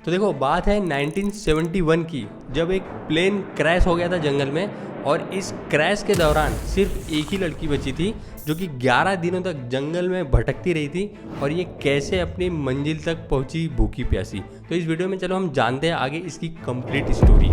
तो देखो बात है 1971 की, जब एक प्लेन क्रैश हो गया था जंगल में। और इस क्रैश के दौरान सिर्फ एक ही लड़की बची थी जो कि 11 दिनों तक जंगल में भटकती रही थी। और ये कैसे अपनी मंजिल तक पहुंची भूखी प्यासी। तो इस वीडियो में चलो हम जानते हैं आगे इसकी कंप्लीट स्टोरी।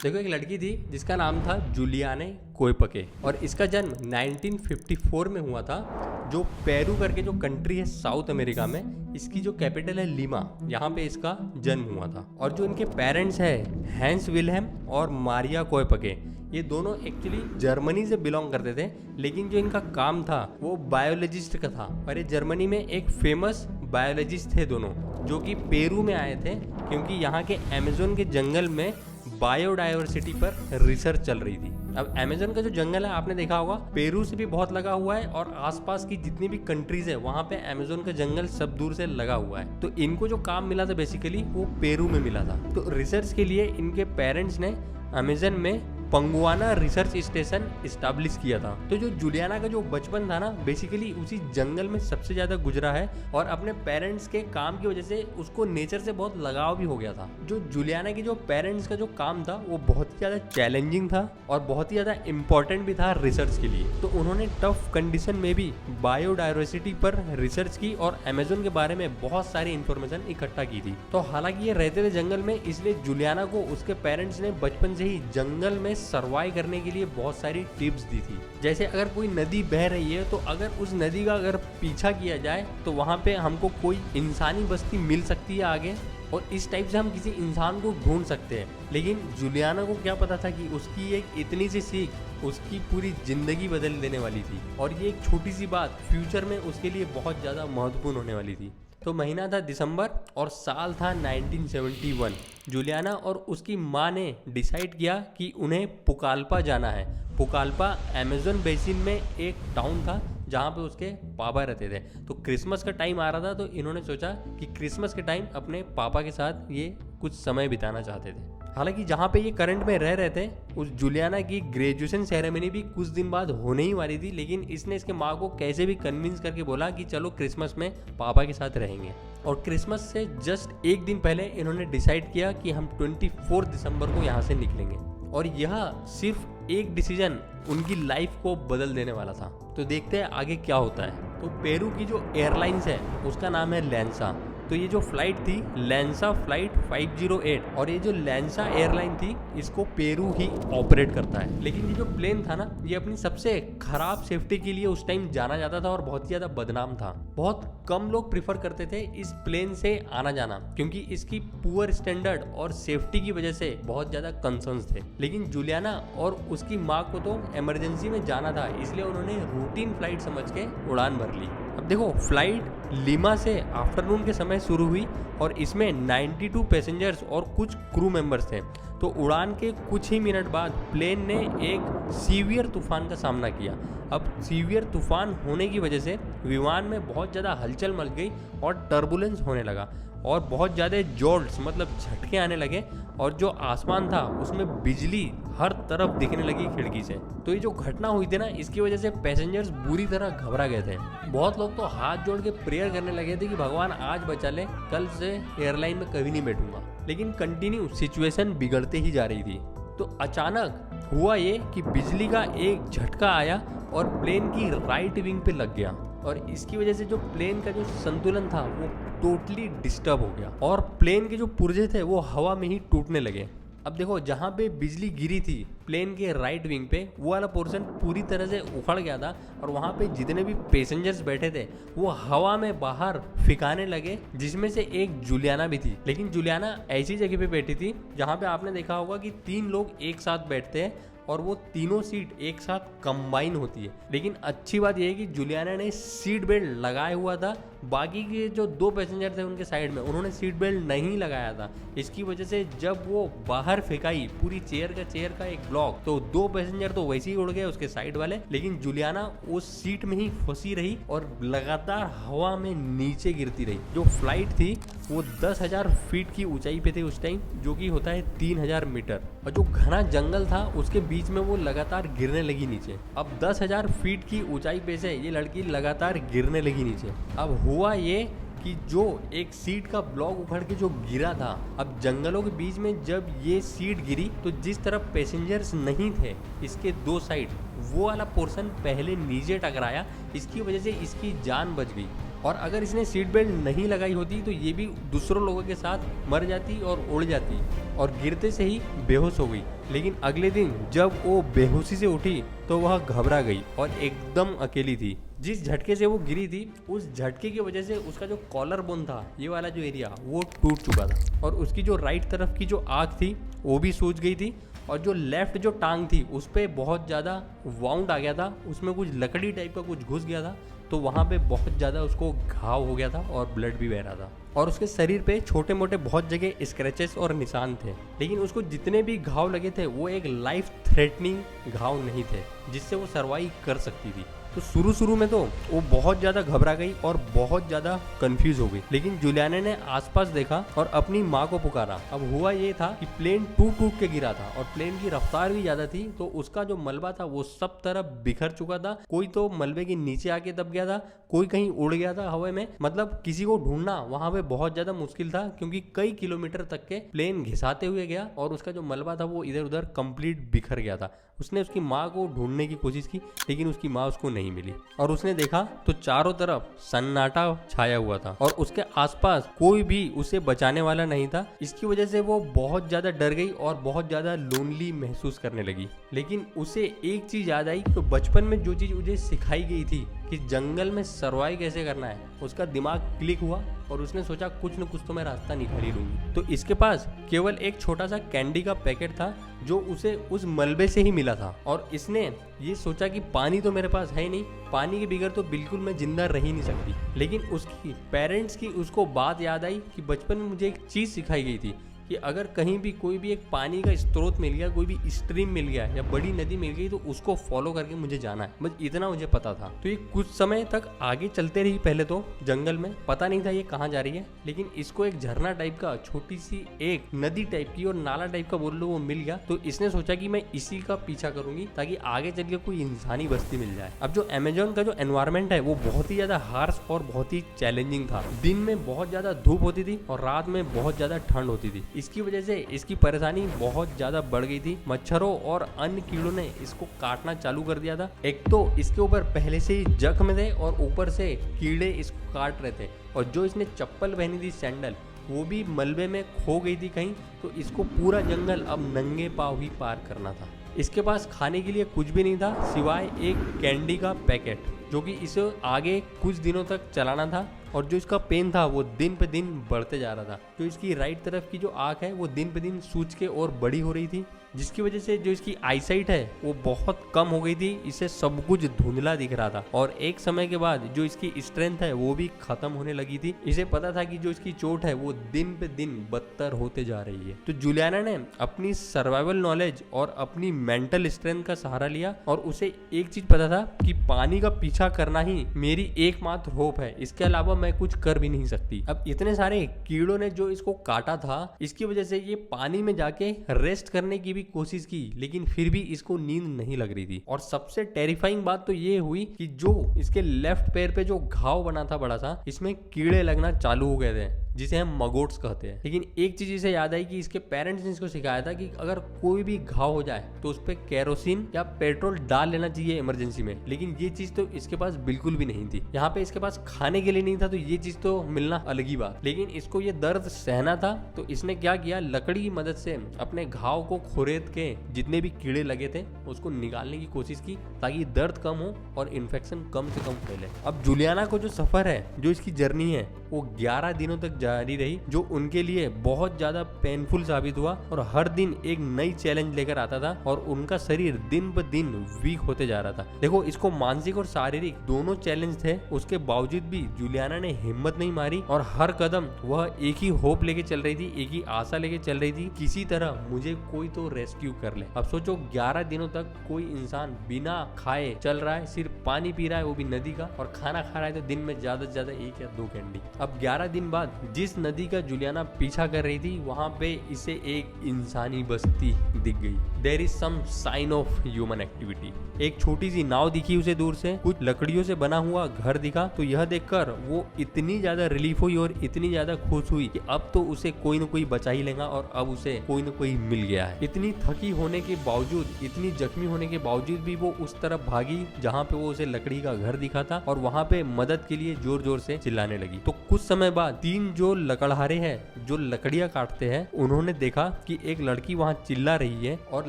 देखो एक लड़की थी जिसका नाम था जूलियाना कोएपके और इसका जन्म 1954 में हुआ था। जो पेरू करके जो कंट्री है साउथ अमेरिका में, इसकी जो कैपिटल है लीमा, यहाँ पे इसका जन्म हुआ था। और जो इनके पेरेंट्स हैं हैंस विल्हेम और मारिया कोएपके, ये दोनों एक्चुअली जर्मनी से बिलोंग करते थे, लेकिन जो इनका काम था वो बायोलॉजिस्ट का था। और ये जर्मनी में एक फेमस बायोलॉजिस्ट थे दोनों, जो कि पेरू में आए थे क्योंकि यहाँ के अमेज़न के जंगल में बायोडायवर्सिटी पर रिसर्च चल रही थी। अब अमेज़न का जो जंगल है आपने देखा होगा पेरू से भी बहुत लगा हुआ है, और आसपास की जितनी भी कंट्रीज है वहाँ पे अमेज़न का जंगल सब दूर से लगा हुआ है। तो इनको जो काम मिला था बेसिकली वो पेरू में मिला था। तो रिसर्च के लिए इनके पेरेंट्स ने अमेज़न में पंगुआना रिसर्च स्टेशन इस्टेब्लिश किया था। तो जो जूलियाना का जो बचपन था ना, बेसिकली उसी जंगल में सबसे ज़्यादा गुजरा है। और अपने पेरेंट्स के काम की वजह से उसको नेचर से बहुत लगाव भी हो गया था। जो जूलियाना के जो पेरेंट्स का जो काम था वो बहुत ही ज़्यादा चैलेंजिंग था और बहुत ही ज़्यादा इम्पोर्टेंट भी था रिसर्च के लिए। तो उन्होंने टफ कंडीशन में भी बायोडायवर्सिटी पर रिसर्च की और अमेज़न के बारे में बहुत सारी इंफॉर्मेशन इकट्ठा की थी। तो हालांकि ये रहते थे जंगल में, इसलिए जूलियाना को उसके पेरेंट्स ने बचपन से ही जंगल में सर्वाइव करने के लिए बहुत सारी टिप्स दी थी। जैसे अगर कोई नदी बह रही है तो अगर उस नदी का अगर पीछा किया जाए तो वहाँ पे हमको कोई इंसानी बस्ती मिल सकती है आगे, और इस टाइप से हम किसी इंसान को ढूंढ सकते हैं। लेकिन जूलियाना को क्या पता था कि उसकी एक इतनी सी सीख उसकी पूरी जिंदगी बदल देने वाली थी, और ये एक छोटी सी बात फ्यूचर में उसके लिए बहुत ज़्यादा महत्वपूर्ण होने वाली थी। तो महीना था दिसंबर और साल था 1971। जूलियाना और उसकी माँ ने डिसाइड किया कि उन्हें पुकाल्पा जाना है। पुकाल्पा अमेज़न बेसिन में एक टाउन था जहाँ पे उसके पापा रहते थे। तो क्रिसमस का टाइम आ रहा था, तो इन्होंने सोचा कि क्रिसमस के टाइम अपने पापा के साथ ये कुछ समय बिताना चाहते थे। हालांकि जहाँ पे ये करंट में रह रहे थे, उस जूलियाना की ग्रेजुएशन सेरेमनी भी कुछ दिन बाद होने ही वाली थी, लेकिन इसने इसके माँ को कैसे भी कन्विंस करके बोला कि चलो क्रिसमस में पापा के साथ रहेंगे। और क्रिसमस से जस्ट एक दिन पहले इन्होंने डिसाइड किया कि हम 24 दिसंबर को यहाँ से निकलेंगे। और यह सिर्फ एक डिसीजन उनकी लाइफ को बदल देने वाला था। तो देखते हैं आगे क्या होता है। तो पेरू की जो एयरलाइंस है उसका नाम है लैंसा। तो ये जो फ्लाइट थी लैंसा फ्लाइट 508, और ये जो लैंसा एयरलाइन थी इसको पेरू ही ऑपरेट करता है। लेकिन ये जो प्लेन था ना, ये अपनी सबसे खराब सेफ्टी के लिए उस टाइम जाना जाता था और बहुत ही ज़्यादा बदनाम था। बहुत कम लोग प्रीफर करते थे इस प्लेन से आना जाना, क्योंकि इसकी पुअर स्टैंडर्ड और सेफ्टी की वजह से बहुत ज़्यादा कंसर्न्स थे। लेकिन जूलियाना और उसकी माँ को तो इमरजेंसी में जाना था, इसलिए उन्होंने रूटीन फ्लाइट समझ के उड़ान भर ली। अब देखो फ्लाइट लीमा से आफ्टरनून के समय शुरू हुई और इसमें 92 पैसेंजर्स और कुछ क्रू मेंबर्स थे। तो उड़ान के कुछ ही मिनट बाद प्लेन ने एक सीवियर तूफान का सामना किया। अब सीवियर तूफान होने की वजह से विमान में बहुत ज़्यादा हलचल मच गई और टर्बुलेंस होने लगा और बहुत ज़्यादा जोल्ट्स मतलब झटके आने लगे, और जो आसमान था उसमें बिजली हर तरफ दिखने लगी खिड़की से। तो ये जो घटना हुई थी ना, इसकी वजह से पैसेंजर्स बुरी तरह घबरा गए थे। बहुत लोग तो हाथ जोड़ के प्रेयर करने लगे थे कि भगवान आज बचा ले, कल से एयरलाइन में कभी नहीं बैठूंगा। लेकिन कंटिन्यू सिचुएशन बिगड़ते ही जा रही थी। तो अचानक हुआ ये कि बिजली का एक झटका आया और प्लेन की राइट विंग पे लग गया, और इसकी वजह से जो प्लेन का जो संतुलन था वो टोटली डिस्टर्ब हो गया और प्लेन के जो पुर्जे थे वो हवा में ही टूटने लगे। अब देखो जहाँ पे बिजली गिरी थी प्लेन के राइट विंग पे, वो वाला पोर्शन पूरी तरह से उखड़ गया था, और वहाँ पे जितने भी पैसेंजर्स बैठे थे वो हवा में बाहर फिकाने लगे, जिसमें से एक जूलियाना भी थी। लेकिन जूलियाना ऐसी जगह पे बैठी थी जहाँ पे आपने देखा होगा कि 3 लोग एक साथ बैठते हैं और वो तीनों सीट एक साथ कंबाइन होती है। लेकिन अच्छी बात यह है कि जूलियाना ने सीट बेल्ट लगाया हुआ था, बाकी के जो 2 पैसेंजर थे उनके साइड में, उन्होंने सीट बेल्ट नहीं लगाया था। इसकी वजह से जब वो बाहर फेंकाई पूरी चेयर का एक ब्लॉक, तो 2 पैसेंजर तो वैसे ही उड़ गए उसके साइड वाले, लेकिन जुलियाना उस सीट में ही फंसी रही और लगातार हवा में नीचे गिरती रही। जो फ्लाइट थी वो 10,000 फीट की ऊंचाई पे थी उस टाइम, जो कि होता है 3,000 मीटर, और जो घना जंगल था उसके बीच में वो लगातार गिरने लगी नीचे। अब 10,000 फीट की ऊंचाई पे से ये लड़की लगातार गिरने लगी नीचे। अब हुआ ये कि जो एक सीट का ब्लॉक उखड़ के जो गिरा था, अब जंगलों के बीच में जब ये सीट गिरी तो जिस तरफ पैसेंजर्स नहीं थे इसके 2 साइड, वो वाला पोर्शन पहले नीचे टकराया। इसकी वजह से इसकी जान बच गई, और अगर इसने सीट बेल्ट नहीं लगाई होती तो ये भी दूसरों लोगों के साथ मर जाती और उड़ जाती, और गिरते से ही बेहोश हो गई। लेकिन अगले दिन जब वो बेहोशी से उठी तो वह घबरा गई और एकदम अकेली थी। जिस झटके से वो गिरी थी, उस झटके की वजह से उसका जो कॉलर बोन था, ये वाला जो एरिया, वो टूट चुका था, और उसकी जो राइट तरफ की जो आँख थी वो भी सूज गई थी, और जो लेफ्ट जो टांग थी उस पर बहुत ज़्यादा वाउंड आ गया था, उसमें कुछ लकड़ी टाइप का कुछ घुस गया था, तो वहाँ पे बहुत ज़्यादा उसको घाव हो गया था और ब्लड भी बह रहा था। और उसके शरीर पे छोटे मोटे बहुत जगह स्क्रैचेस और निशान थे, लेकिन उसको जितने भी घाव लगे थे वो एक लाइफ थ्रेटनिंग घाव नहीं थे जिससे वो सर्वाइव कर सकती थी। तो शुरू में तो वो बहुत ज़्यादा घबरा गई और बहुत ज़्यादा कंफ्यूज हो गई, लेकिन जुलियाना ने आसपास देखा और अपनी माँ को पुकारा। अब हुआ ये था कि प्लेन टूट के गिरा था, और प्लेन की रफ्तार भी ज़्यादा थी, तो उसका जो मलबा था वो सब तरफ बिखर चुका था। कोई तो मलबे के नीचे आके दब गया था, कोई कहीं उड़ गया था हवा में। मतलब किसी को ढूंढना वहाँ पे बहुत ज़्यादा मुश्किल था, क्योंकि कई किलोमीटर तक के प्लेन घिसाते हुए गया और उसका जो मलबा था वो इधर उधर कंप्लीट बिखर गया था। उसने उसकी माँ को ढूंढने की कोशिश की, लेकिन उसकी माँ उसको नहीं मिली, और उसने देखा तो चारों तरफ सन्नाटा छाया हुआ था और उसके आसपास कोई भी उसे बचाने वाला नहीं था। इसकी वजह से वो बहुत ज्यादा डर गई और बहुत ज्यादा लोनली महसूस करने लगी। लेकिन उसे एक चीज याद आई, तो बचपन में जो चीज मुझे सिखाई गई थी कि जंगल में सर्वाइव कैसे करना है, उसका दिमाग क्लिक हुआ और उसने सोचा कुछ न कुछ तो मैं रास्ता निकाल ही लूंगी। तो इसके पास केवल एक छोटा सा कैंडी का पैकेट था जो उसे उस मलबे से ही मिला था, और इसने ये सोचा कि पानी तो मेरे पास है नहीं, पानी के बगैर तो बिल्कुल मैं जिंदा रह ही नहीं सकती। लेकिन उसकी पेरेंट्स की उसको बात याद आई कि बचपन में मुझे एक चीज़ सिखाई गई थी कि अगर कहीं भी कोई भी एक पानी का स्रोत मिल गया, कोई भी स्ट्रीम मिल गया या बड़ी नदी मिल गई, तो उसको फॉलो करके मुझे जाना है। बस इतना मुझे पता था। तो ये कुछ समय तक आगे चलते रही, पहले तो जंगल में पता नहीं था ये कहाँ जा रही है, लेकिन इसको एक झरना टाइप का, छोटी सी एक नदी टाइप की और नाला टाइप का बोल लो वो मिल गया। तो इसने सोचा कि मैं इसी का पीछा करूंगी ताकि आगे चल के कोई इंसानी बस्ती मिल जाए। अब जो अमेजोन का जो एनवायरमेंट है वो बहुत ही ज्यादा हार्श और बहुत ही चैलेंजिंग था। दिन में बहुत ज्यादा धूप होती थी और रात में बहुत ज्यादा ठंड होती थी। इसकी वजह से इसकी परेशानी बहुत ज्यादा बढ़ गई थी। मच्छरों और अन्य कीड़ों ने इसको काटना चालू कर दिया था। एक तो इसके ऊपर पहले से ही जख्म थे और ऊपर से कीड़े इसको काट रहे थे, और जो इसने चप्पल पहनी थी सैंडल, वो भी मलबे में खो गई थी कहीं। तो इसको पूरा जंगल अब नंगे पांव ही पार करना था। इसके पास खाने के लिए कुछ भी नहीं था सिवाय एक कैंडी का पैकेट, जो कि इसे आगे कुछ दिनों तक चलाना था। और जो इसका पेन था वो दिन पे दिन बढ़ते जा रहा था। जो इसकी राइट तरफ की जो आँख है वो दिन पे दिन सूज के और बड़ी हो रही थी, जिसकी वजह से जो इसकी आईसाइट है वो बहुत कम हो गई थी। इसे सब कुछ धुंधला दिख रहा था, और एक समय के बाद जो इसकी स्ट्रेंथ है वो भी खत्म होने लगी थी। इसे पता था कि जो इसकी चोट है वो दिन पे दिन बदतर होते जा रही है। तो जुलियाना ने अपनी सर्वाइवल नॉलेज और अपनी मेंटल स्ट्रेंथ का सहारा लिया, और उसे एक चीज पता था कि पानी का पीछा करना ही मेरी एकमात्र होप है, इसके अलावा मैं कुछ कर भी नहीं सकती। अब इतने सारे कीड़ों ने जो इसको काटा था, इसकी वजह से ये पानी में जाके रेस्ट करने की भी कोशिश की, लेकिन फिर भी इसको नींद नहीं लग रही थी। और सबसे टेरिफाइंग बात तो ये हुई कि जो इसके लेफ्ट पैर पे जो घाव बना था बड़ा सा, इसमें कीड़े लगना चालू हो गए थे, जिसे हम मगोट्स कहते हैं। लेकिन एक चीज इसे याद आई कि इसके पेरेंट्स ने इसको सिखाया था कि अगर कोई भी घाव हो जाए तो उस पर केरोसिन या पेट्रोल डाल लेना चाहिए इमरजेंसी में। लेकिन ये चीज तो इसके पास बिल्कुल भी नहीं थी। यहाँ पे इसके पास खाने के लिए नहीं था, तो ये चीज तो मिलना अलग ही बात। लेकिन इसको ये दर्द सहना था, तो इसने क्या किया, लकड़ी की मदद से अपने घाव को खुरेद के जितने भी कीड़े लगे थे उसको निकालने की कोशिश की, ताकि दर्द कम हो और इन्फेक्शन कम से कम फैले। अब जुलियाना को जो सफर है, जो इसकी जर्नी है, वो 11 दिनों तक जारी रही, जो उनके लिए बहुत ज्यादा पेनफुल साबित हुआ और हर दिन एक नई चैलेंज लेकर आता था और उनका शरीर दिन ब दिन वीक होते जा रहा था। देखो, इसको मानसिक और शारीरिक दोनों चैलेंज थे, उसके बावजूद भी जूलियाना ने हिम्मत नहीं मारी और हर कदम वह एक ही होप लेके चल रही थी, एक ही आशा लेके चल रही थी, किसी तरह मुझे कोई तो रेस्क्यू कर ले। अब सोचो 11 दिनों तक कोई इंसान बिना खाए चल रहा है, सिर्फ पानी पी रहा है, वो भी नदी का, और खाना खा रहा है तो दिन में ज्यादा से ज्यादा 1 या 2 कैंडी। अब 11 दिन बाद जिस नदी का जूलियाना पीछा कर रही थी वहां पे इसे एक इंसानी बस्ती दिख गई। There is some sign of human activity. एक छोटी सी नाव दिखी उसे दूर से, कुछ लकड़ियों से बना हुआ घर दिखा, तो यह देखकर वो इतनी ज्यादा रिलीफ हुई और इतनी ज्यादा खुश हुई कि अब तो उसे कोई न कोई बचा ही लेगा और अब उसे कोई न कोई मिल गया है। इतनी थकी होने के बावजूद, इतनी जख्मी होने के बावजूद भी वो उस तरफ भागी जहाँ पे वो उसे लकड़ी का घर दिखा था और वहाँ पे मदद के लिए जोर जोर से चिल्लाने लगी। तो कुछ समय बाद 3 जो लकड़हारे हैं जो लकड़ियां काटते हैं, उन्होंने देखा कि एक लड़की वहाँ चिल्ला रही है और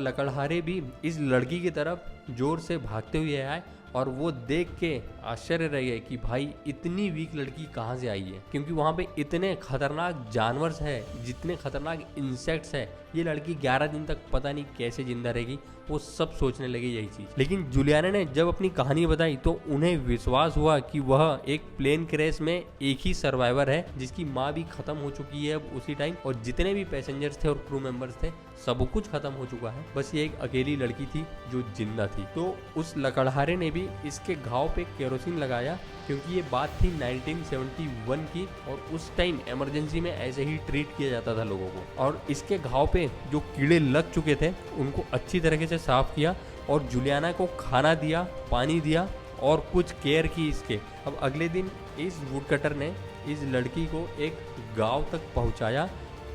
लकड़हारे भी इस लड़की की तरफ जोर से भागते हुए आए और वो देख के आश्चर्य रह गए कि भाई इतनी वीक लड़की कहाँ से आई है, क्योंकि वहाँ पे इतने खतरनाक जानवर है, जितने खतरनाक इंसेक्ट्स है, ये लड़की 11 दिन तक पता नहीं कैसे जिंदा रहेगी। वो सब सोचने लगे यही चीज। लेकिन जूलियाना ने जब अपनी कहानी बताई तो उन्हें विश्वास हुआ कि वह एक प्लेन क्रैश में एक ही सर्वाइवर है, जिसकी माँ भी खत्म हो चुकी है अब उसी टाइम, और जितने भी पैसेंजर्स थे और क्रू मेंबर्स थे सब कुछ खत्म हो चुका है, बस ये एक अकेली लड़की थी जो जिंदा थी। तो उस लकड़हारे ने भी इसके घाव पे केरोसिन लगाया, क्योंकि ये बात थी 1971 की और उस टाइम इमरजेंसी में ऐसे ही ट्रीट किया जाता था लोगों को। और इसके घाव पे जो कीड़े लग चुके थे उनको अच्छी तरीके से साफ किया और जूलियाना को खाना दिया, पानी दिया और कुछ केयर की इसके। अब अगले दिन इस वुड कटर ने इस लड़की को एक गांव तक पहुंचाया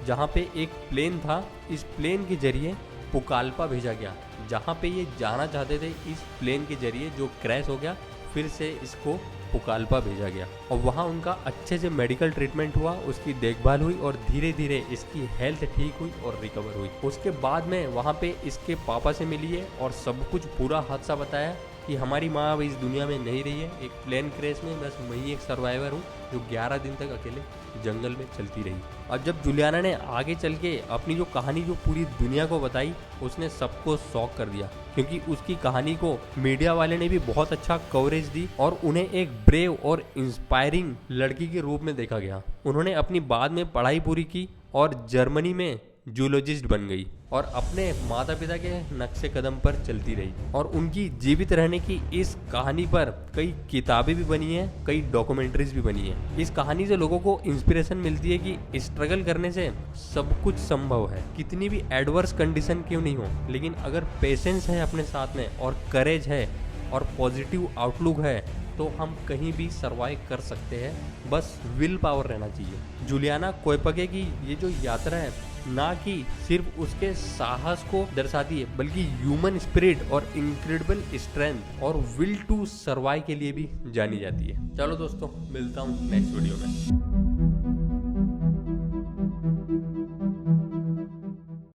जहां पे एक प्लेन था। इस प्लेन के जरिए पुकाल्पा भेजा गया, जहां पे ये जाना चाहते थे। इस प्लेन के जरिए जो क्रैश हो गया, फिर से इसको पुकाल्पा भेजा गया और वहाँ उनका अच्छे से मेडिकल ट्रीटमेंट हुआ, उसकी देखभाल हुई और धीरे धीरे इसकी हेल्थ ठीक हुई और रिकवर हुई। उसके बाद में वहाँ पे इसके पापा से मिली है और सब कुछ पूरा हादसा बताया कि हमारी माँ अब इस दुनिया में नहीं रही है, एक प्लेन क्रैश में बस मैं ही एक सर्वाइवर हूँ जो 11 दिन तक अकेले जंगल में चलती रही। अब जब जूलियाना ने आगे चल के अपनी जो कहानी जो पूरी दुनिया को बताई, उसने सबको शॉक कर दिया, क्योंकि उसकी कहानी को मीडिया वाले ने भी बहुत अच्छा कवरेज दी और उन्हें एक ब्रेव और इंस्पायरिंग लड़की के रूप में देखा गया। उन्होंने अपनी बाद में पढ़ाई पूरी की और जर्मनी में जूलॉजिस्ट बन गई और अपने माता पिता के नक्शे कदम पर चलती रही। और उनकी जीवित रहने की इस कहानी पर कई किताबें भी बनी हैं, कई डॉक्यूमेंट्रीज भी बनी हैं। इस कहानी से लोगों को इंस्पिरेशन मिलती है कि स्ट्रगल करने से सब कुछ संभव है, कितनी भी एडवर्स कंडीशन क्यों नहीं हो, लेकिन अगर पेशेंस है अपने साथ में और करेज है और पॉजिटिव आउटलुक है तो हम कहीं भी सर्वाइव कर सकते हैं, बस विल पावर रहना चाहिए। जूलियाना कोयपके की ये जो यात्रा है ना कि सिर्फ उसके साहस को दर्शाती है, बल्कि ह्यूमन स्पिरिट और इनक्रेडिबल स्ट्रेंथ और विल टू सर्वाइव के लिए भी जानी जाती है। चलो दोस्तों, मिलता हूँ नेक्स्ट वीडियो में।